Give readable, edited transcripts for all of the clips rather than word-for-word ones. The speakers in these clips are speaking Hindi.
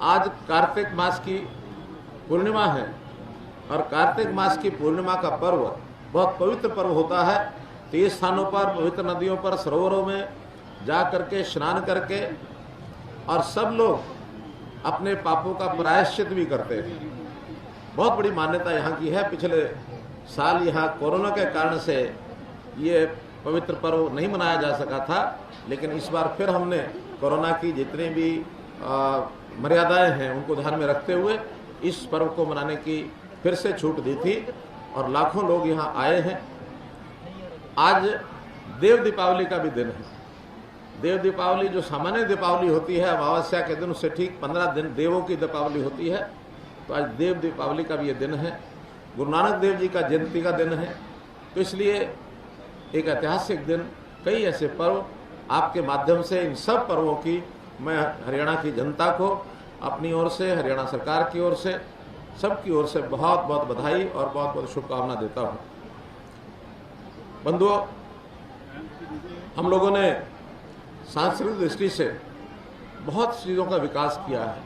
आज कार्तिक मास की पूर्णिमा है और कार्तिक मास की पूर्णिमा का पर्व बहुत पवित्र पर्व होता है। 30 स्थानों पर पवित्र नदियों पर सरोवरों में जा करके स्नान करके और सब लोग अपने पापों का प्रायश्चित भी करते हैं। बहुत बड़ी मान्यता यहाँ की है। पिछले साल यहाँ कोरोना के कारण से ये पवित्र पर्व नहीं मनाया जा सका था, लेकिन इस बार फिर हमने कोरोना की जितनी भी मर्यादाएं हैं उनको ध्यान में रखते हुए इस पर्व को मनाने की फिर से छूट दी थी और लाखों लोग यहाँ आए हैं। आज देव दीपावली का भी दिन है। देव दीपावली जो सामान्य दीपावली होती है अमावस्या के दिन, उससे ठीक 15 दिन देवों की दीपावली होती है। तो आज देव दीपावली का भी ये दिन है। गुरु नानक देव जी का जयंती का दिन है। तो इसलिए एक ऐतिहासिक दिन, कई ऐसे पर्व आपके माध्यम से, इन सब पर्वों की मैं हरियाणा की जनता को अपनी ओर से, हरियाणा सरकार की ओर से, सबकी ओर से बहुत बहुत बधाई और बहुत बहुत शुभकामना देता हूँ। बंधुओं, हम लोगों ने सांस्कृतिक दृष्टि से बहुत चीज़ों का विकास किया है,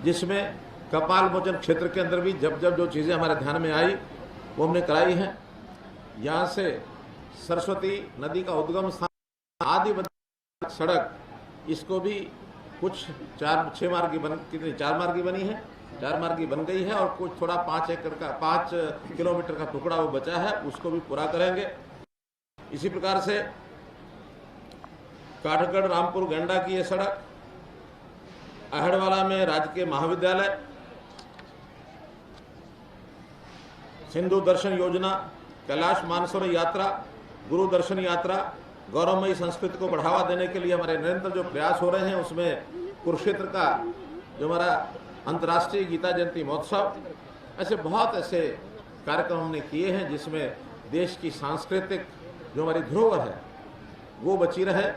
जिसमें कपाल मोचन क्षेत्र के अंदर भी जब जब जो चीज़ें हमारे ध्यान में आई वो हमने कराई हैं। यहाँ से सरस्वती नदी का उद्गम स्थान आदि सड़क, इसको भी कुछ 4 मार्गी बनी है, 4 मार्गी बन गई है और कुछ थोड़ा 5 किलोमीटर का टुकड़ा वो बचा है, उसको भी पूरा करेंगे। इसी प्रकार से काठगढ़ रामपुर गंडा की ये सड़क, अहड़वाला में राजकीय महाविद्यालय, सिंधु दर्शन योजना, कैलाश मानसरोवर यात्रा, गुरु दर्शन यात्रा, गौरवमयी संस्कृति को बढ़ावा देने के लिए हमारे निरंतर जो प्रयास हो रहे हैं, उसमें कुरुक्षेत्र का जो हमारा अंतर्राष्ट्रीय गीता जयंती महोत्सव, ऐसे बहुत ऐसे कार्यक्रम हमने किए हैं जिसमें देश की सांस्कृतिक जो हमारी धरोहर है वो बची रहे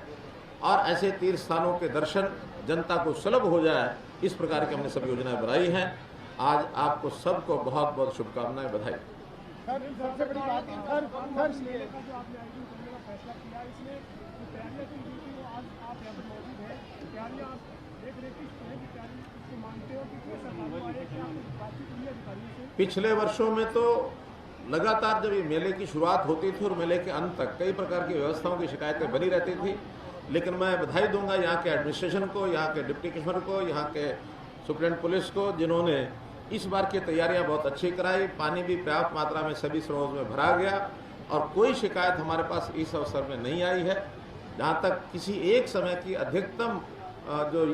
और ऐसे तीर्थ स्थानों के दर्शन जनता को सुलभ हो जाए, इस प्रकार की हमने सब योजनाएं बनाई हैं। आज आपको सबको बहुत बहुत शुभकामनाएं, बधाई। सबसे बड़ी बात पिछले वर्षों में तो लगातार जब ये मेले की शुरुआत होती थी और मेले के अंत तक कई प्रकार की व्यवस्थाओं की शिकायतें बनी रहती थी, लेकिन मैं बधाई दूंगा यहाँ के एडमिनिस्ट्रेशन को, यहाँ के डिप्टी कमिश्नर को, यहाँ के सुप्रीडेंट पुलिस को, जिन्होंने इस बार की तैयारियां बहुत अच्छी कराई। पानी भी पर्याप्त मात्रा में सभी सरोवरों में भरा गया और कोई शिकायत हमारे पास इस अवसर में नहीं आई है। जहाँ तक किसी एक समय की अधिकतम जो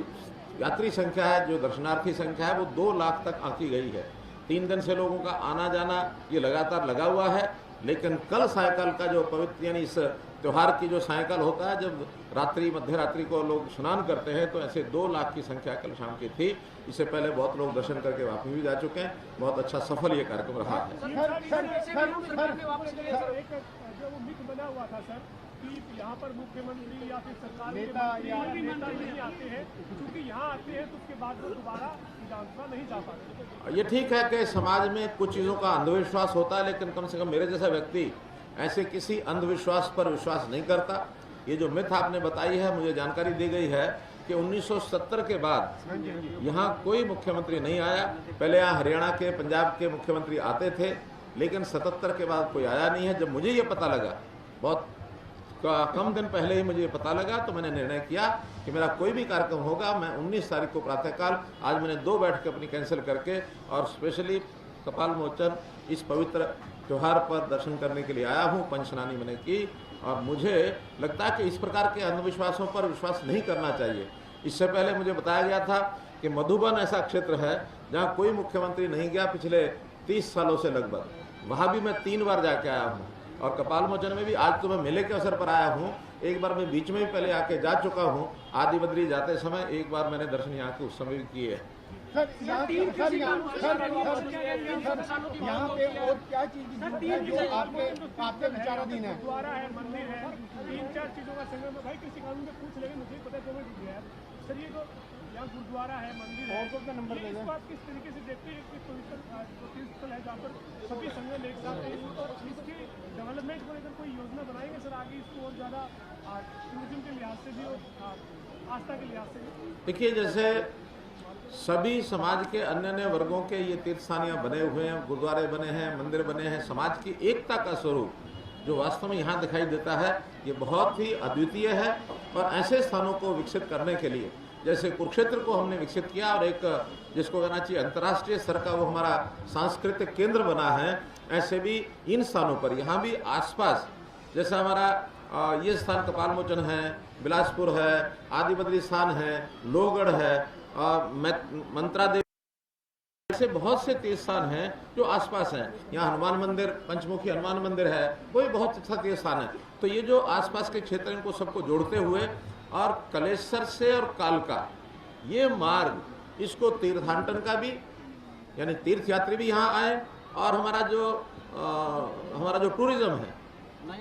यात्री संख्या है, जो दर्शनार्थी संख्या है, वो 2 लाख तक आंकी गई है। 3 दिन से लोगों का आना जाना ये लगातार लगा हुआ है, लेकिन कल सायकाल का जो पवित्र यानी इस त्यौहार की जो सायकाल होता है, जब रात्रि मध्य रात्रि को लोग स्नान करते हैं, तो ऐसे 2 लाख की संख्या कल शाम की थी। इससे पहले बहुत लोग दर्शन करके वापस भी जा चुके हैं। बहुत अच्छा सफल ये कार्यक्रम रहा है। यहाँ पर मुख्यमंत्री या फिर सरकार नेता नहीं आते हैं, क्योंकि यहाँ आते हैं तो उसके बाद वो दोबारा विधानसभा नहीं जा पाते। ये ठीक है कि समाज में कुछ चीज़ों का अंधविश्वास होता है, लेकिन कम से कम मेरे जैसा व्यक्ति ऐसे किसी अंधविश्वास पर विश्वास नहीं करता। ये जो मिथ आपने बताई है, मुझे जानकारी दी गई है कि 1970 के बाद यहाँ कोई मुख्यमंत्री नहीं आया। पहले यहाँ हरियाणा के, पंजाब के मुख्यमंत्री आते थे, लेकिन 77 के बाद कोई आया नहीं है। जब मुझे ये पता लगा, बहुत कम दिन पहले ही मुझे ये पता लगा, तो मैंने निर्णय किया कि मेरा कोई भी कार्यक्रम होगा, मैं 19 तारीख को प्रातःकाल, आज मैंने 2 बैठकें अपनी कैंसिल करके और स्पेशली कपाल मोचन इस पवित्र त्यौहार पर दर्शन करने के लिए आया हूँ। पंचस्नानी मैंने की और मुझे लगता है कि इस प्रकार के अंधविश्वासों पर विश्वास नहीं करना चाहिए। इससे पहले मुझे बताया गया था कि मधुबन ऐसा क्षेत्र है जहाँ कोई मुख्यमंत्री नहीं गया पिछले 30 सालों से लगभग, वहाँ भी मैं 3 बार जाके आया हूँ। और कपाल मोचन में भी आज तो मैं मेले के अवसर पर आया हूँ, एक बार मैं बीच में भी पहले आके जा चुका हूँ। आदि बद्री जाते समय एक बार मैंने दर्शन यहाँ के उस समय भी किए हैं। यहाँ पे और क्या चीज जो आपके विचाराधीन है? गुरुद्वारा है, मंदिर है, 3-4 चीजों का संगम है। भाई किसी कानून में पूछ लेंगे, मुझे पता है 2 मिनट है सर। ये तो यहाँ गुरुद्वारा है, मंदिर है, का नंबर इस बात किस तरीके से देखते हैं कि पवित्र तीर्थ स्थल है जहाँ पर सभी संगम एक साथ हैं, और इसके डेवलपमेंट को लेकर कोई योजना बनाएंगे सर आगे इसको और ज़्यादा टूरिज्म के लिहाज से भी और आस्था के लिहाज से भी? देखिए, जैसे सभी समाज के अन्य अन्य वर्गों के ये तीर्थ स्थान यहाँ बने हुए हैं, गुरुद्वारे बने हैं, मंदिर बने हैं। समाज की एकता का स्वरूप जो वास्तव में यहाँ दिखाई देता है, ये बहुत ही अद्वितीय है। और ऐसे स्थानों को विकसित करने के लिए, जैसे कुरुक्षेत्र को हमने विकसित किया और एक जिसको कहना चाहिए अंतर्राष्ट्रीय स्तर का वो हमारा सांस्कृतिक केंद्र बना है, ऐसे भी इन स्थानों पर यहाँ भी आसपास, जैसा हमारा ये स्थान कपालमोचन है, बिलासपुर है, आदि बद्री स्थान है, लोहगढ़ है, मंत्रा देवी, ऐसे बहुत से तीर्थ स्थान हैं जो आसपास हैं। यहाँ हनुमान मंदिर, पंचमुखी हनुमान मंदिर है, वो भी बहुत अच्छा तीर्थ स्थान है। तो ये जो आसपास के क्षेत्र हैं, इनको सबको जोड़ते हुए और कलेश्वर से और कालका ये मार्ग, इसको तीर्थाटन का भी, यानी तीर्थ यात्री भी यहाँ आए, और हमारा जो टूरिज्म है,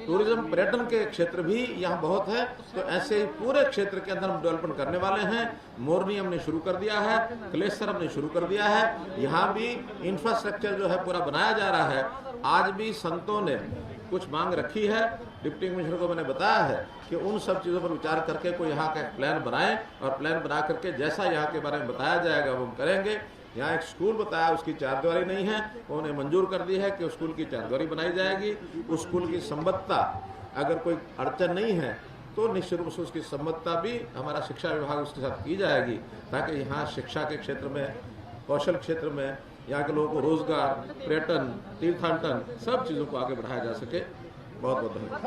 टूरिज्म पर्यटन के क्षेत्र भी यहाँ बहुत है। तो ऐसे ही पूरे क्षेत्र के अंदर हम डेवलपमेंट करने वाले हैं। मोरनी हमने शुरू कर दिया है, कलेश्वर हमने शुरू कर दिया है। यहाँ भी इंफ्रास्ट्रक्चर जो है पूरा बनाया जा रहा है। आज भी संतों ने कुछ मांग रखी है, डिप्टी कमिश्नर को मैंने बताया है कि उन सब चीज़ों पर विचार करके कोई यहाँ का प्लान बनाए, और प्लान बना करके जैसा यहाँ के बारे में बताया जाएगा वो हम करेंगे। यहाँ एक स्कूल बताया, उसकी चारदीवारी नहीं है, उन्होंने मंजूर कर दी है कि उस स्कूल की चारदीवारी बनाई जाएगी। उस स्कूल की संबद्धता, अगर कोई अड़चन नहीं है तो निश्चित रूप से उसकी संबद्धता भी हमारा शिक्षा विभाग उसके साथ की जाएगी, ताकि यहाँ शिक्षा के क्षेत्र में, कौशल क्षेत्र में यहाँ के लोगों को रोजगार, पर्यटन, तीर्थाटन सब चीज़ों को आगे बढ़ाया जा सके। बहुत बहुत धन्यवाद।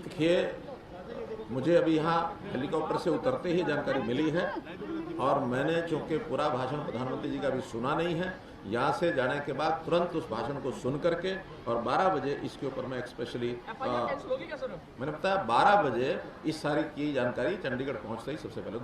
देखिए, मुझे अभी यहाँ हेलीकॉप्टर से उतरते ही जानकारी मिली है, और मैंने चूंकि पूरा भाषण प्रधानमंत्री जी का भी सुना नहीं है, यहाँ से जाने के बाद तुरंत उस भाषण को सुन करके और 12 बजे इसके ऊपर मैं स्पेशली मैंने बताया 12 बजे इस सारी की जानकारी चंडीगढ़ पहुँचते ही सबसे पहले